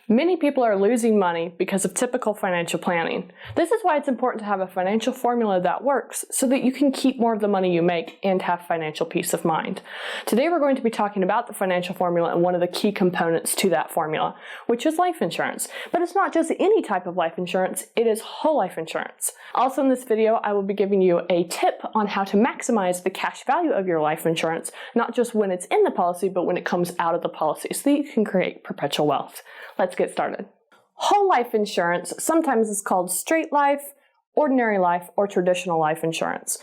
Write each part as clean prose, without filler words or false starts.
Many people are losing money because of typical financial planning. This is why it's important to have a financial formula that works so that you can keep more of the money you make and have financial peace of mind. Today we're going to be talking about the financial formula and one of the key components to that formula, which is life insurance. But it's not just any type of life insurance, it is whole life insurance. Also in this video, I will be giving you a tip on how to maximize the cash value of your life insurance, not just when it's in the policy, but when it comes out of the policy, so that you can create perpetual wealth. Let's get started. Whole life insurance sometimes is called straight life, ordinary life, or traditional life insurance.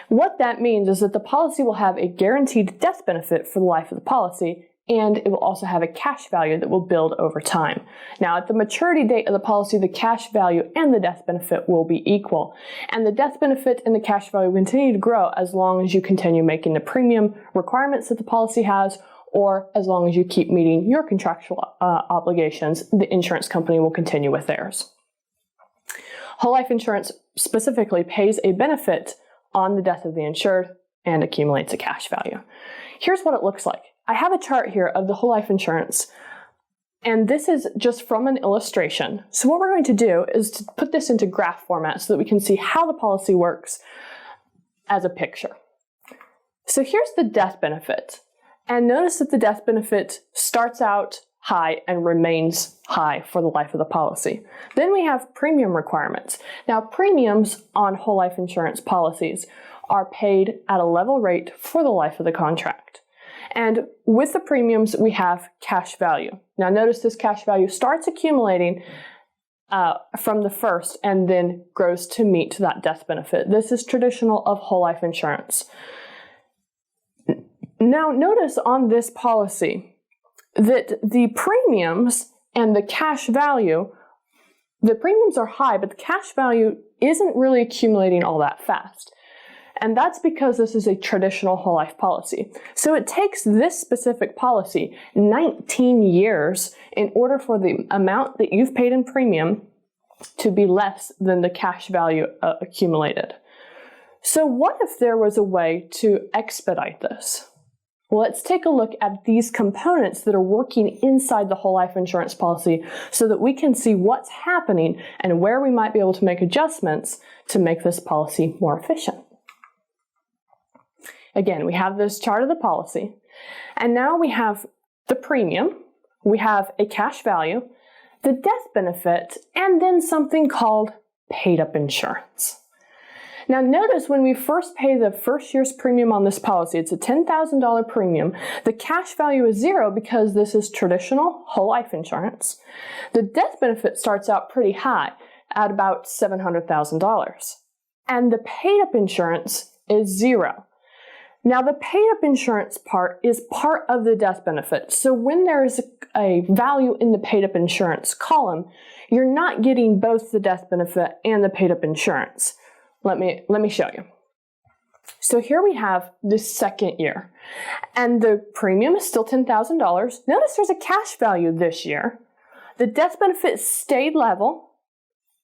What that means is that the policy will have a guaranteed death benefit for the life of the policy, and it will also have a cash value that will build over time. Now, at the maturity date of the policy, the cash value and the death benefit will be equal. And the death benefit and the cash value will continue to grow as long as you continue making the premium requirements that the policy has, or as long as you keep meeting your contractual obligations, the insurance company will continue with theirs. Whole life insurance specifically pays a benefit on the death of the insured and accumulates a cash value. Here's what it looks like. I have a chart here of the whole life insurance, and this is just from an illustration. So what we're going to do is to put this into graph format so that we can see how the policy works as a picture. So here's the death benefit. And notice that the death benefit starts out high and remains high for the life of the policy. Then we have premium requirements. Now, premiums on whole life insurance policies are paid at a level rate for the life of the contract. And with the premiums, we have cash value. Now, notice this cash value starts accumulating from the first and then grows to meet that death benefit. This is traditional of whole life insurance. Now, notice on this policy that the premiums and the cash value, the premiums are high, but the cash value isn't really accumulating all that fast. And that's because this is a traditional whole life policy. So it takes this specific policy 19 years in order for the amount that you've paid in premium to be less than the cash value accumulated. So what if there was a way to expedite this? Well, let's take a look at these components that are working inside the whole life insurance policy so that we can see what's happening and where we might be able to make adjustments to make this policy more efficient. Again, we have this chart of the policy, and now we have the premium, we have a cash value, the death benefit, and then something called paid up insurance. Now notice when we first pay the first year's premium on this policy, it's a $10,000 premium. The cash value is zero because this is traditional whole life insurance. The death benefit starts out pretty high at about $700,000. And the paid up insurance is zero. Now the paid up insurance part is part of the death benefit. So when there's a value in the paid up insurance column, you're not getting both the death benefit and the paid up insurance. Let me show you. So here we have the second year, and the premium is still $10,000. Notice there's a cash value this year. The death benefit stayed level,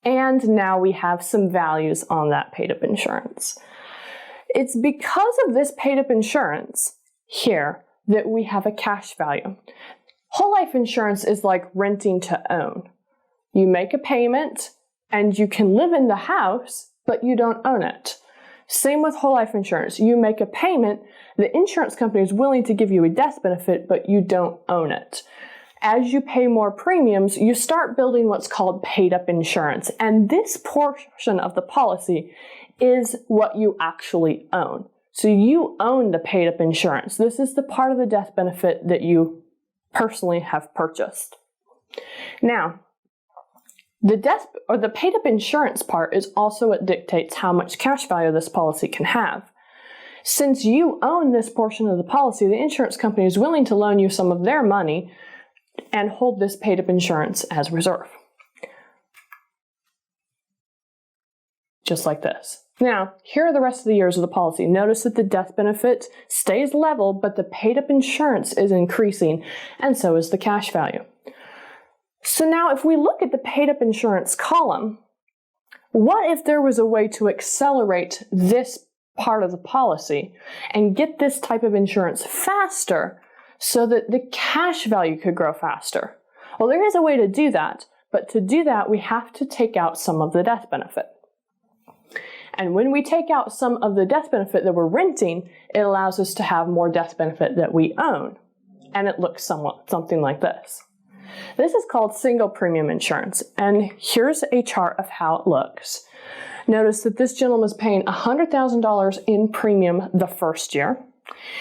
and now we have some values on that paid up insurance. It's because of this paid up insurance here that we have a cash value. Whole life insurance is like renting to own. You make a payment, and you can live in the house, but you don't own it. Same with whole life insurance. You make a payment, the insurance company is willing to give you a death benefit, but you don't own it. As you pay more premiums, you start building what's called paid up insurance. And this portion of the policy is what you actually own. So you own the paid up insurance. This is the part of the death benefit that you personally have purchased. Now, the death or the paid up insurance part is also what dictates how much cash value this policy can have. Since you own this portion of the policy, the insurance company is willing to loan you some of their money and hold this paid up insurance as reserve. Just like this. Now, here are the rest of the years of the policy. Notice that the death benefit stays level, but the paid up insurance is increasing, and so is the cash value. So now if we look at the paid up insurance column, what if there was a way to accelerate this part of the policy and get this type of insurance faster so that the cash value could grow faster? Well, there is a way to do that, but to do that, we have to take out some of the death benefit. And when we take out some of the death benefit that we're renting, it allows us to have more death benefit that we own. And it looks something like this. This is called single premium insurance, and here's a chart of how it looks. Notice that this gentleman is paying $100,000 in premium the first year.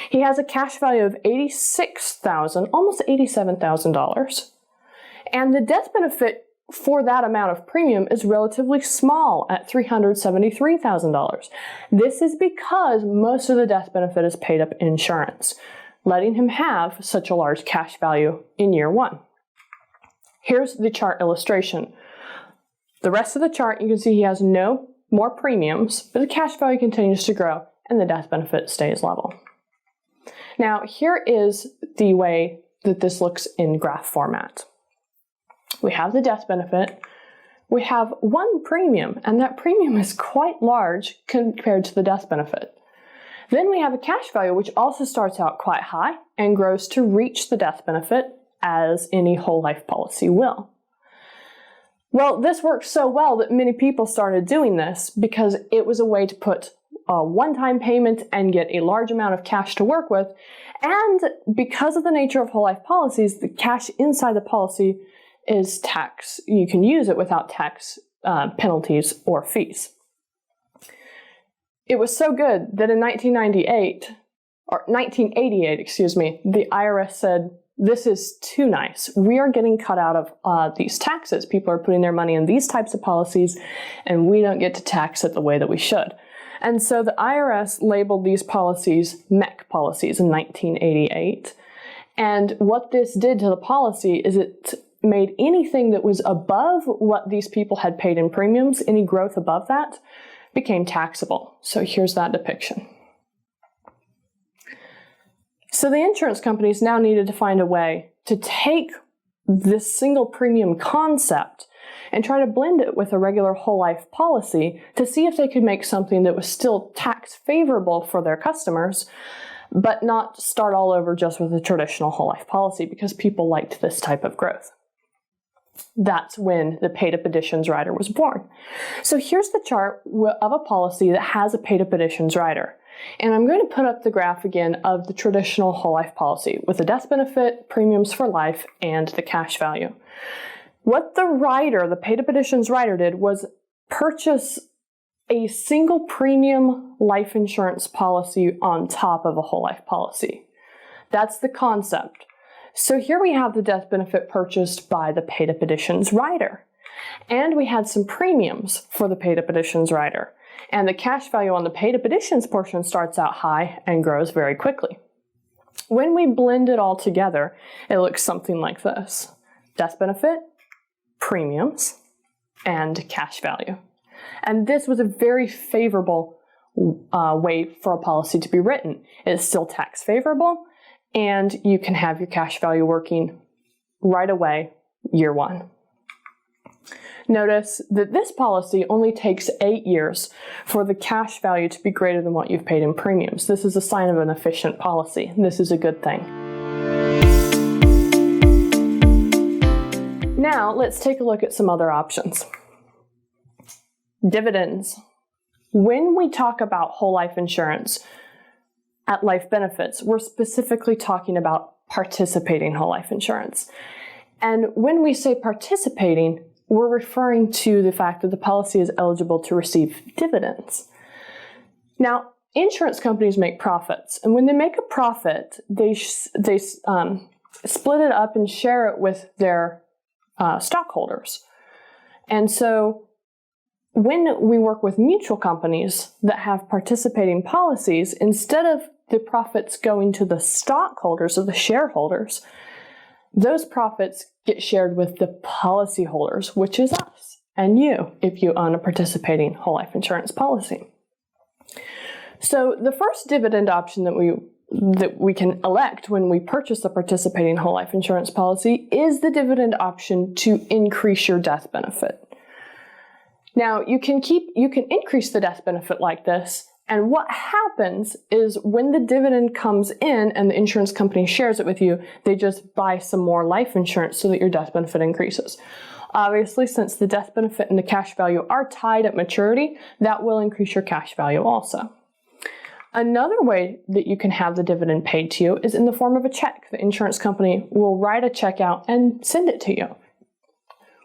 He has a cash value of $86,000, almost $87,000. And the death benefit for that amount of premium is relatively small at $373,000. This is because most of the death benefit is paid up in insurance, letting him have such a large cash value in year one. Here's the chart illustration. The rest of the chart, you can see he has no more premiums, but the cash value continues to grow and the death benefit stays level. Now, here is the way that this looks in graph format. We have the death benefit, we have one premium, and that premium is quite large compared to the death benefit. Then we have a cash value, which also starts out quite high and grows to reach the death benefit, as any whole life policy will. Well, this worked so well that many people started doing this because it was a way to put a one-time payment and get a large amount of cash to work with. And because of the nature of whole life policies, the cash inside the policy is tax. You can use it without tax penalties or fees. It was so good that in 1988, the IRS said, this is too nice. We are getting cut out of these taxes. People are putting their money in these types of policies, and we don't get to tax it the way that we should. And so the IRS labeled these policies MEC policies in 1988. And what this did to the policy is it made anything that was above what these people had paid in premiums, any growth above that, became taxable. So here's that depiction. So the insurance companies now needed to find a way to take this single premium concept and try to blend it with a regular whole life policy to see if they could make something that was still tax favorable for their customers, but not start all over just with a traditional whole life policy, because people liked this type of growth. That's when the paid up additions rider was born. So here's the chart of a policy that has a paid up additions rider. And I'm going to put up the graph again of the traditional whole life policy with the death benefit, premiums for life, and the cash value. What the rider, the paid up additions rider, did was purchase a single premium life insurance policy on top of a whole life policy. That's the concept. So here we have the death benefit purchased by the paid up additions rider. And we had some premiums for the paid up additions rider. And the cash value on the paid up additions portion starts out high and grows very quickly. When we blend it all together, it looks something like this. Death benefit, premiums, and cash value. And this was a very favorable way for a policy to be written. It's still tax favorable, and you can have your cash value working right away, year one. Notice that this policy only takes 8 years for the cash value to be greater than what you've paid in premiums. This is a sign of an efficient policy. This is a good thing. Now, let's take a look at some other options. Dividends. When we talk about whole life insurance at life benefits, we're specifically talking about participating whole life insurance. And when we say participating, we're referring to the fact that the policy is eligible to receive dividends. Now, insurance companies make profits, and when they make a profit, they split it up and share it with their stockholders. And so when we work with mutual companies that have participating policies, instead of the profits going to the stockholders or the shareholders, those profits get shared with the policyholders, which is us and you, if you own a participating whole life insurance policy. So the first dividend option that we can elect when we purchase a participating whole life insurance policy is the dividend option to increase your death benefit. Now, you can increase the death benefit like this And what happens is when the dividend comes in and the insurance company shares it with you, they just buy some more life insurance so that your death benefit increases. Obviously, since the death benefit and the cash value are tied at maturity, that will increase your cash value also. Another way that you can have the dividend paid to you is in the form of a check. The insurance company will write a check out and send it to you.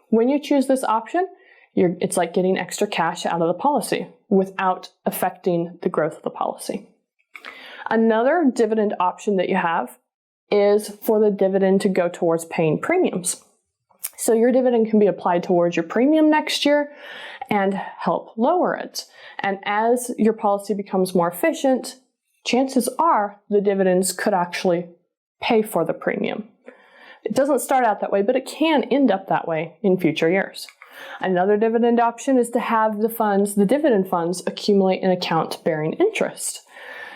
When you choose this option, it's like getting extra cash out of the policy without affecting the growth of the policy. Another dividend option that you have is for the dividend to go towards paying premiums. So your dividend can be applied towards your premium next year and help lower it. And as your policy becomes more efficient, chances are the dividends could actually pay for the premium. It doesn't start out that way, but it can end up that way in future years. Another dividend option is to have the dividend funds accumulate an account bearing interest.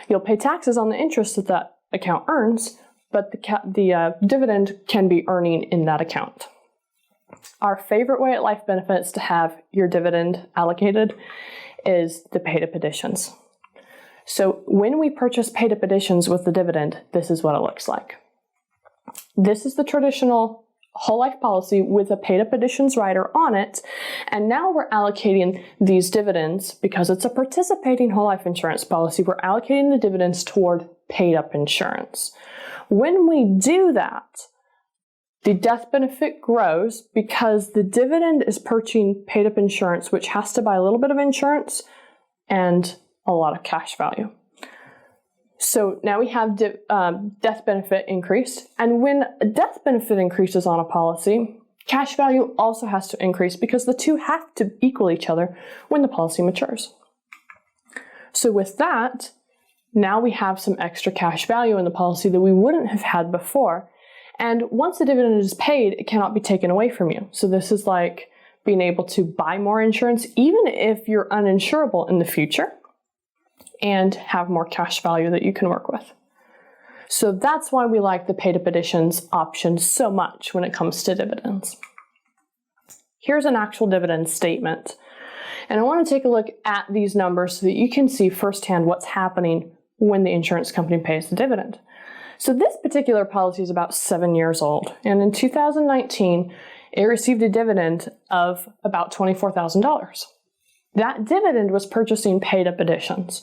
You'll pay taxes on the interest that that account earns, but the dividend can be earning in that account. Our favorite way at Life Benefits to have your dividend allocated is the paid-up additions. So when we purchase paid-up additions with the dividend, this is what it looks like. This is the traditional whole life policy with a paid-up additions rider on it, and now we're allocating these dividends because it's a participating whole life insurance policy. We're allocating the dividends toward paid-up insurance. When we do that, the death benefit grows because the dividend is purchasing paid-up insurance, which has to buy a little bit of insurance and a lot of cash value. So now we have death benefit increased, and when a death benefit increases on a policy, cash value also has to increase because the two have to equal each other when the policy matures. So with that, now we have some extra cash value in the policy that we wouldn't have had before. And once the dividend is paid, it cannot be taken away from you. So this is like being able to buy more insurance, even if you're uninsurable in the future, and have more cash value that you can work with. So that's why we like the paid-up additions option so much when it comes to dividends. Here's an actual dividend statement. And I want to take a look at these numbers so that you can see firsthand what's happening when the insurance company pays the dividend. So this particular policy is about 7 years old. And in 2019, it received a dividend of about $24,000. That dividend was purchasing paid-up additions.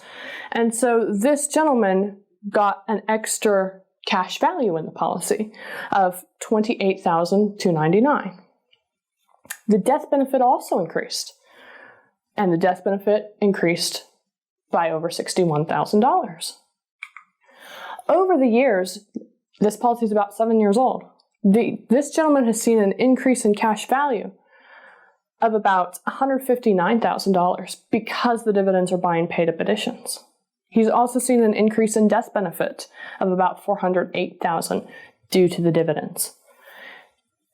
And so this gentleman got an extra cash value in the policy of $28,299. The death benefit also increased, and the death benefit increased by over $61,000. Over the years, this policy is about 7 years old. This gentleman has seen an increase in cash value of about $159,000 because the dividends are buying paid-up additions. He's also seen an increase in death benefit of about $408,000 due to the dividends.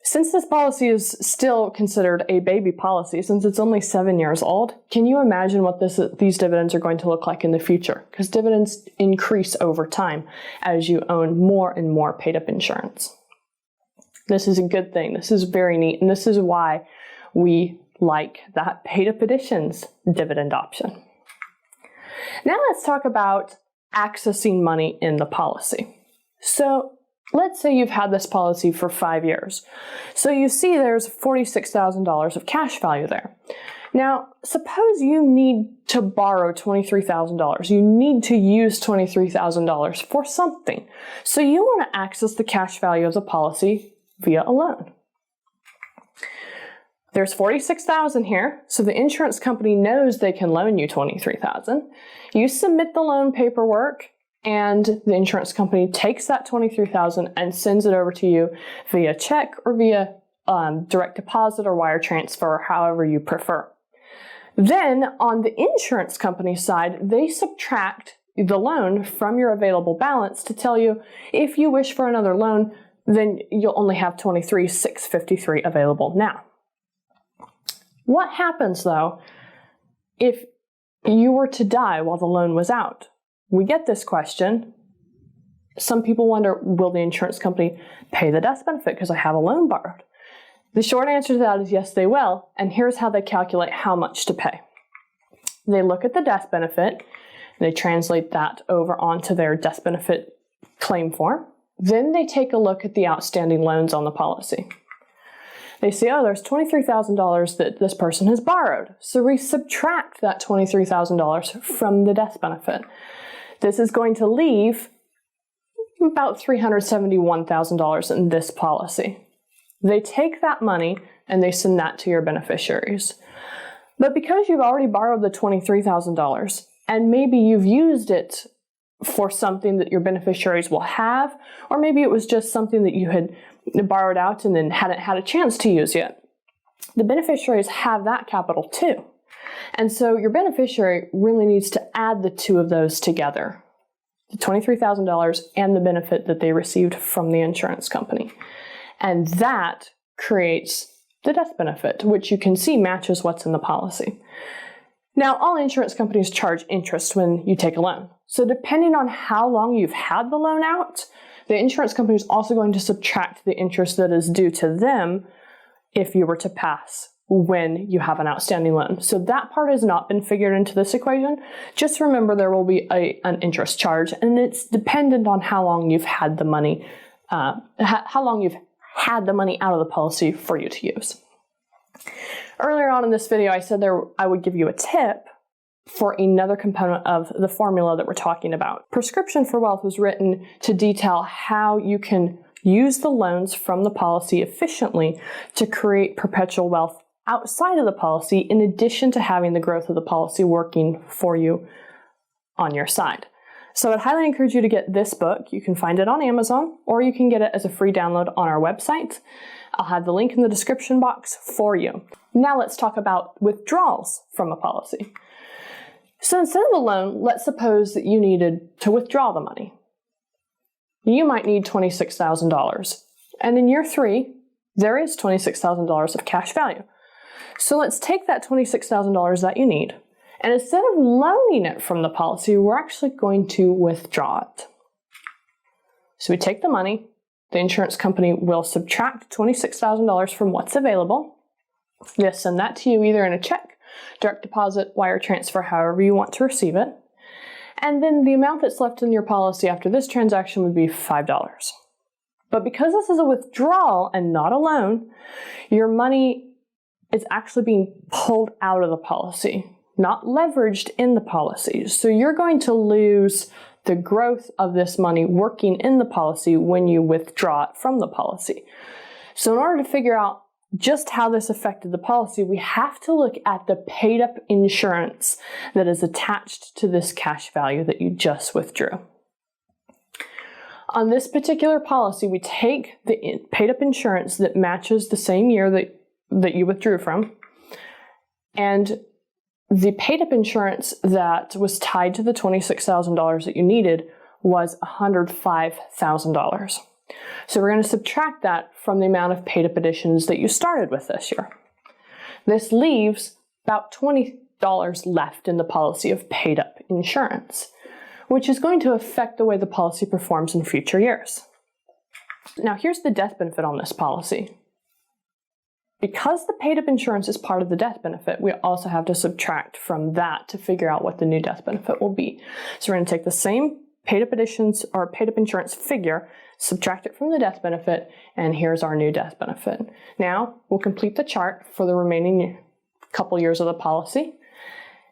Since this policy is still considered a baby policy, since it's only 7 years old, can you imagine what these dividends are going to look like in the future? Because dividends increase over time as you own more and more paid-up insurance. This is a good thing. This is very neat, and this is why we like that paid-up additions dividend option. Now let's talk about accessing money in the policy. So let's say you've had this policy for 5 years. So you see there's $46,000 of cash value there. Now, suppose you need to borrow $23,000. You need to use $23,000 for something. So you want to access the cash value of the policy via a loan. There's $46,000 here, so the insurance company knows they can loan you $23,000. You submit the loan paperwork, and the insurance company takes that $23,000 and sends it over to you via check or via direct deposit or wire transfer, however you prefer. Then on the insurance company side, they subtract the loan from your available balance to tell you if you wish for another loan, then you'll only have $23,653 available now. What happens though if you were to die while the loan was out? We get this question. Some people wonder, will the insurance company pay the death benefit because I have a loan borrowed? The short answer to that is yes, they will, and here's how they calculate how much to pay. They look at the death benefit, They translate that over onto their death benefit claim form. Then they take a look at the outstanding loans on the policy. They say, oh, there's $23,000 that this person has borrowed. So we subtract that $23,000 from the death benefit. This is going to leave about $371,000 in this policy. They take that money and they send that to your beneficiaries. But because you've already borrowed the $23,000 and maybe you've used it for something that your beneficiaries will have, or maybe it was just something that you had borrowed out and then hadn't had a chance to use yet, the beneficiaries have that capital too. And so your beneficiary really needs to add the two of those together, the $23,000 and the benefit that they received from the insurance company. And that creates the death benefit, which you can see matches what's in the policy. Now, all insurance companies charge interest when you take a loan. So depending on how long you've had the loan out, the insurance company is also going to subtract the interest that is due to them if you were to pass when you have an outstanding loan. So that part has not been figured into this equation. Just remember there will be an interest charge, and it's dependent on how long you've had the money, out of the policy for you to use. Earlier on in this video, I said I would give you a tip for another component of the formula that we're talking about. Prescription for Wealth was written to detail how you can use the loans from the policy efficiently to create perpetual wealth outside of the policy, in addition to having the growth of the policy working for you on your side. So I'd highly encourage you to get this book. You can find it on Amazon, or you can get it as a free download on our website. I'll have the link in the description box for you. Now let's talk about withdrawals from a policy. So instead of a loan, let's suppose that you needed to withdraw the money. You might need $26,000. And in year 3, there is $26,000 of cash value. So let's take that $26,000 that you need, and instead of loaning it from the policy, we're actually going to withdraw it. So we take the money, the insurance company will subtract $26,000 from what's available. They'll send that to you either in a check, direct deposit, wire transfer, however you want to receive it. And then the amount that's left in your policy after this transaction would be $5. But because this is a withdrawal and not a loan, your money is actually being pulled out of the policy, not leveraged in the policy. So you're going to lose the growth of this money working in the policy when you withdraw it from the policy. So in order to figure out just how this affected the policy, we have to look at the paid up insurance that is attached to this cash value that you just withdrew. On this particular policy, we take the paid up insurance that matches the same year that you withdrew from, and the paid up insurance that was tied to the $26,000 that you needed was $105,000. So we're going to subtract that from the amount of paid up additions that you started with this year. This leaves about $20 left in the policy of paid up insurance, which is going to affect the way the policy performs in future years. Now here's the death benefit on this policy. Because the paid up insurance is part of the death benefit, we also have to subtract from that to figure out what the new death benefit will be. So we're going to take the same paid up additions or paid up insurance figure, subtract it from the death benefit, and here's our new death benefit. Now we'll complete the chart for the remaining couple years of the policy.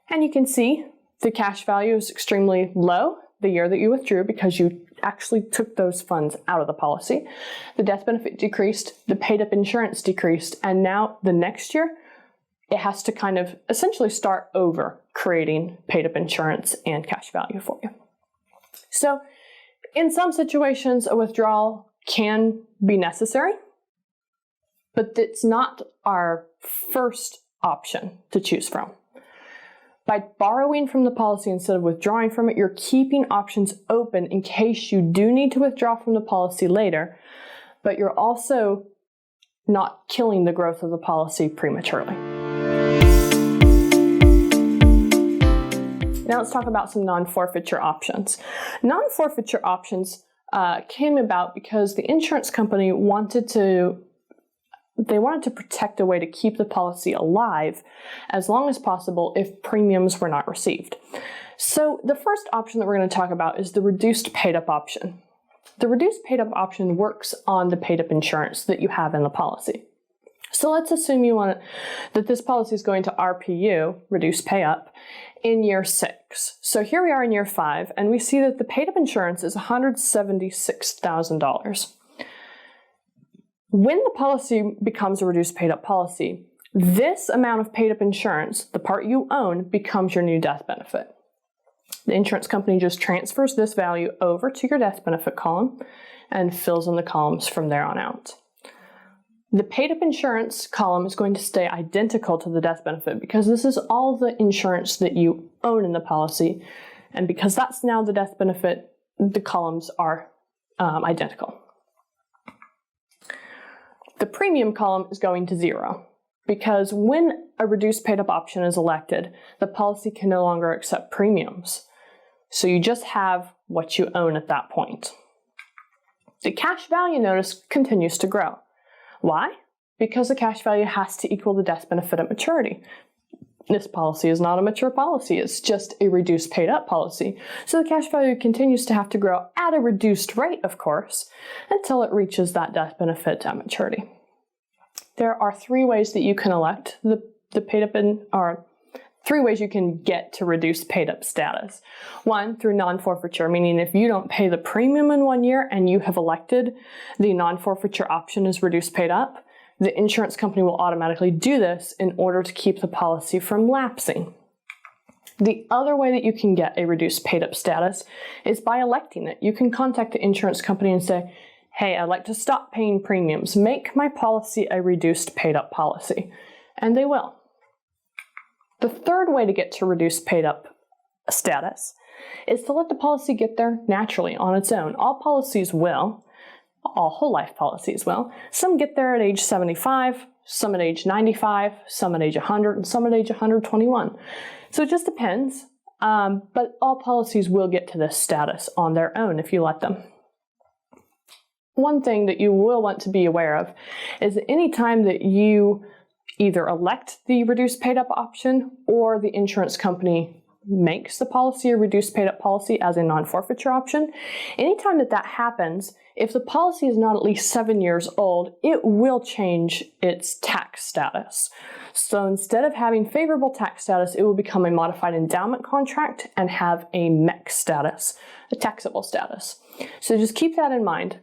And you can see the cash value is extremely low the year that you withdrew because you actually took those funds out of the policy. The death benefit decreased, the paid up insurance decreased, and now the next year it has to kind of essentially start over creating paid up insurance and cash value for you. So in some situations, a withdrawal can be necessary, but it's not our first option to choose from. By borrowing from the policy instead of withdrawing from it, you're keeping options open in case you do need to withdraw from the policy later, but you're also not killing the growth of the policy prematurely. Now let's talk about some non-forfeiture options. Non-forfeiture options came about because the insurance company wanted to protect a way to keep the policy alive as long as possible if premiums were not received. So the first option that we're going to talk about is the reduced paid up option. The reduced paid up option works on the paid up insurance that you have in the policy. So let's assume that this policy is going to RPU, reduce pay up, in year 6. So here we are in year 5, and we see that the paid up insurance is $176,000. When the policy becomes a reduced paid up policy, this amount of paid up insurance, the part you own, becomes your new death benefit. The insurance company just transfers this value over to your death benefit column and fills in the columns from there on out. The paid up insurance column is going to stay identical to the death benefit because this is all the insurance that you own in the policy, and because that's now the death benefit, the columns are identical. The premium column is going to 0 because when a reduced paid up option is elected, the policy can no longer accept premiums. So you just have what you own at that point. The cash value notice continues to grow. Why? Because the cash value has to equal the death benefit at maturity. This policy is not a mature policy, it's just a reduced paid up policy. So the cash value continues to have to grow at a reduced rate, of course, until it reaches that death benefit at maturity. There are 3 ways that you can elect the paid up or 3 ways you can get to reduced paid up status. 1, through non-forfeiture, meaning if you don't pay the premium in 1 year and you have elected the non-forfeiture option as reduced paid up, the insurance company will automatically do this in order to keep the policy from lapsing. The other way that you can get a reduced paid up status is by electing it. You can contact the insurance company and say, hey, I'd like to stop paying premiums. Make my policy a reduced paid up policy. And they will. The third way to get to reduced paid up status is to let the policy get there naturally on its own. All policies will. All whole life policies will. Some get there at age 75, some at age 95, some at age 100, and some at age 121. So it just depends, but all policies will get to this status on their own if you let them. One thing that you will want to be aware of is that any time that you either elect the reduced paid up option or the insurance company makes the policy a reduced paid up policy as a non-forfeiture option, anytime that happens, if the policy is not at least 7 years old, it will change its tax status. So instead of having favorable tax status, it will become a modified endowment contract and have a MEC status, a taxable status. So just keep that in mind.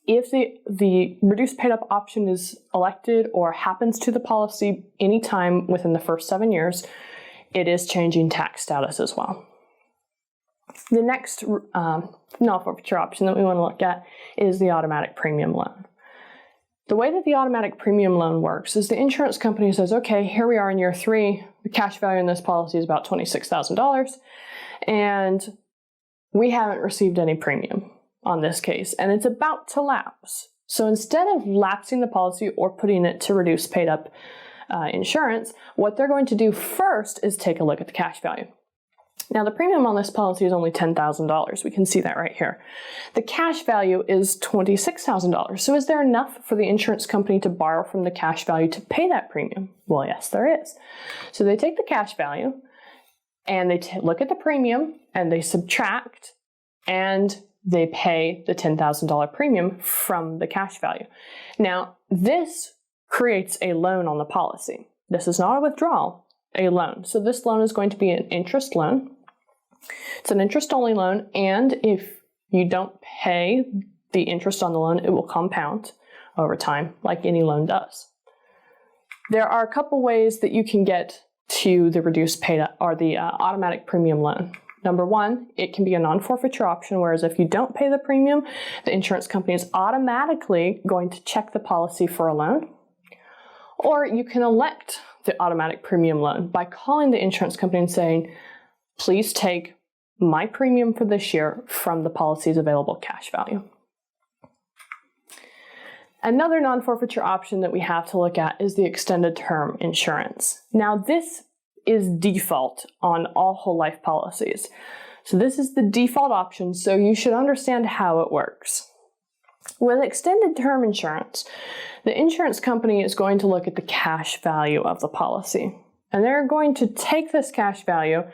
If the reduced paid up option is elected or happens to the policy anytime within the first 7 years, it is changing tax status as well. The next non-forfeiture option that we want to look at is the automatic premium loan. The way that the automatic premium loan works is the insurance company says, okay, here we are in year 3, the cash value in this policy is about $26,000, and we haven't received any premium on this case, and it's about to lapse. So instead of lapsing the policy or putting it to reduce paid up insurance, what they're going to do first is take a look at the cash value. Now the premium on this policy is only $10,000. We can see that right here. The cash value is $26,000. So is there enough for the insurance company to borrow from the cash value to pay that premium? Well, yes, there is. So they take the cash value and they look at the premium and they subtract and they pay the $10,000 premium from the cash value. Now, this creates a loan on the policy. This is not a withdrawal, a loan. So this loan is going to be an interest loan. It's an interest-only loan, and if you don't pay the interest on the loan, it will compound over time, like any loan does. There are a couple ways that you can get to the reduced paid up or the automatic premium loan. Number 1, it can be a non-forfeiture option, whereas if you don't pay the premium, the insurance company is automatically going to check the policy for a loan. Or you can elect the automatic premium loan by calling the insurance company and saying, please take my premium for this year from the policy's available cash value. Another non-forfeiture option that we have to look at is the extended term insurance. Now this is default on all whole life policies. So this is the default option, so you should understand how it works. With extended term insurance, the insurance company is going to look at the cash value of the policy. And they're going to take this cash value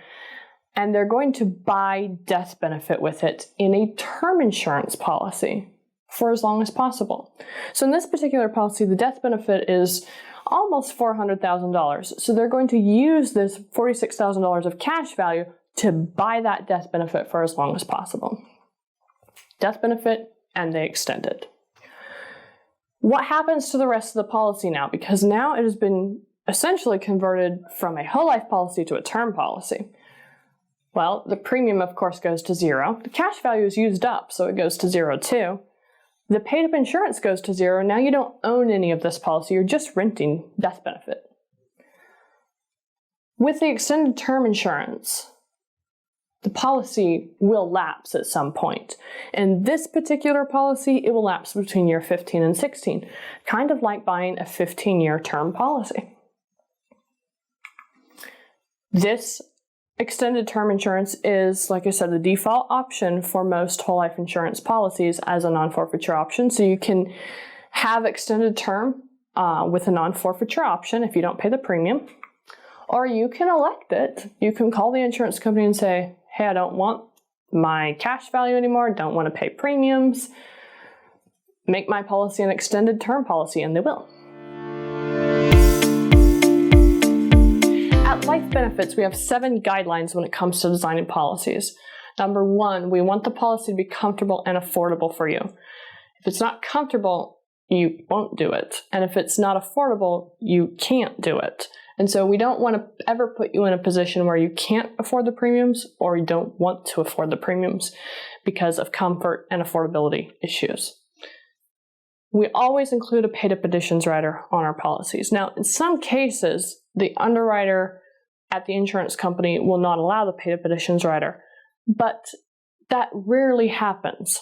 and they're going to buy death benefit with it in a term insurance policy for as long as possible. So in this particular policy, the death benefit is almost $400,000. So they're going to use this $46,000 of cash value to buy that death benefit for as long as possible. Death benefit, and they extend it. What happens to the rest of the policy now? Because now it has been essentially converted from a whole life policy to a term policy. Well, the premium, of course, goes to zero. The cash value is used up, so it goes to zero too. The paid-up insurance goes to zero. Now you don't own any of this policy. You're just renting death benefit. With the extended term insurance, the policy will lapse at some point. In this particular policy, it will lapse between year 15 and 16, kind of like buying a 15-year term policy. This extended term insurance is, like I said, the default option for most whole life insurance policies as a non-forfeiture option. So you can have extended term with a non-forfeiture option if you don't pay the premium, or you can elect it. You can call the insurance company and say, hey, I don't want my cash value anymore, don't want to pay premiums, make my policy an extended term policy, and they will. At Life Benefits, we have 7 guidelines when it comes to designing policies. Number 1, we want the policy to be comfortable and affordable for you. If it's not comfortable, you won't do it. And if it's not affordable, you can't do it. And so we don't want to ever put you in a position where you can't afford the premiums or you don't want to afford the premiums because of comfort and affordability issues. We always include a paid-up additions rider on our policies. Now, in some cases, the underwriter at the insurance company will not allow the paid-up additions rider, but that rarely happens.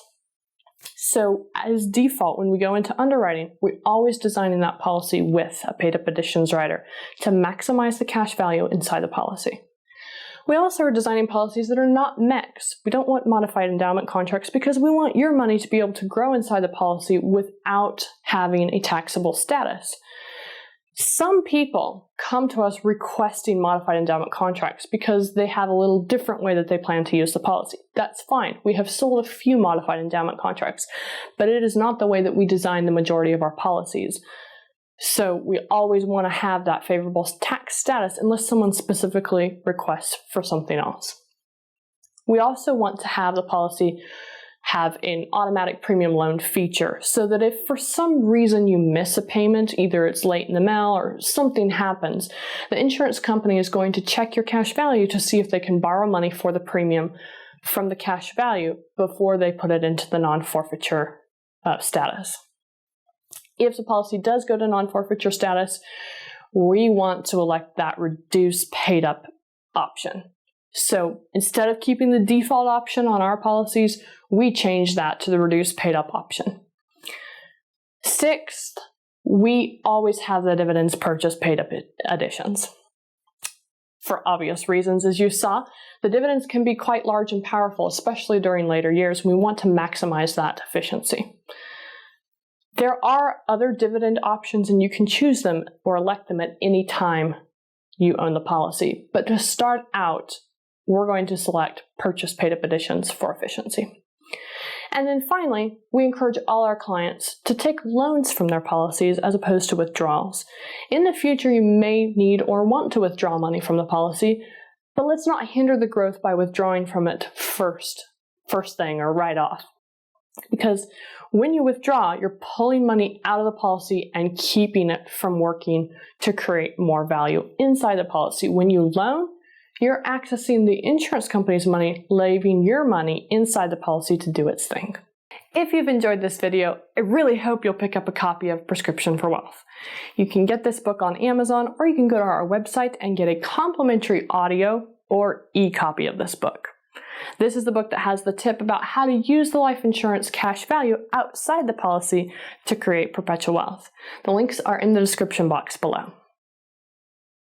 So as default, when we go into underwriting, we're always designing that policy with a paid-up additions rider to maximize the cash value inside the policy. We also are designing policies that are not MECs. We don't want modified endowment contracts because we want your money to be able to grow inside the policy without having a taxable status. Some people come to us requesting modified endowment contracts because they have a little different way that they plan to use the policy. That's fine. We have sold a few modified endowment contracts, but it is not the way that we design the majority of our policies. So we always want to have that favorable tax status unless someone specifically requests for something else. We also want to have the policy have an automatic premium loan feature so that if for some reason you miss a payment, either it's late in the mail or something happens, the insurance company is going to check your cash value to see if they can borrow money for the premium from the cash value before they put it into the non-forfeiture status. If the policy does go to non-forfeiture status, we want to elect that reduced paid up option. So instead of keeping the default option on our policies, we change that to the reduced paid up option. 6th, we always have the dividends purchase paid up additions. For obvious reasons, as you saw, the dividends can be quite large and powerful, especially during later years. We want to maximize that efficiency. There are other dividend options and you can choose them or elect them at any time you own the policy. But to start out, we're going to select purchase paid up additions for efficiency. And then finally, we encourage all our clients to take loans from their policies as opposed to withdrawals. In the future, you may need or want to withdraw money from the policy, but let's not hinder the growth by withdrawing from it first thing or right off. Because when you withdraw, you're pulling money out of the policy and keeping it from working to create more value inside the policy. When you loan, you're accessing the insurance company's money, leaving your money inside the policy to do its thing. If you've enjoyed this video, I really hope you'll pick up a copy of Prescription for Wealth. You can get this book on Amazon, or you can go to our website and get a complimentary audio or e-copy of this book. This is the book that has the tip about how to use the life insurance cash value outside the policy to create perpetual wealth. The links are in the description box below.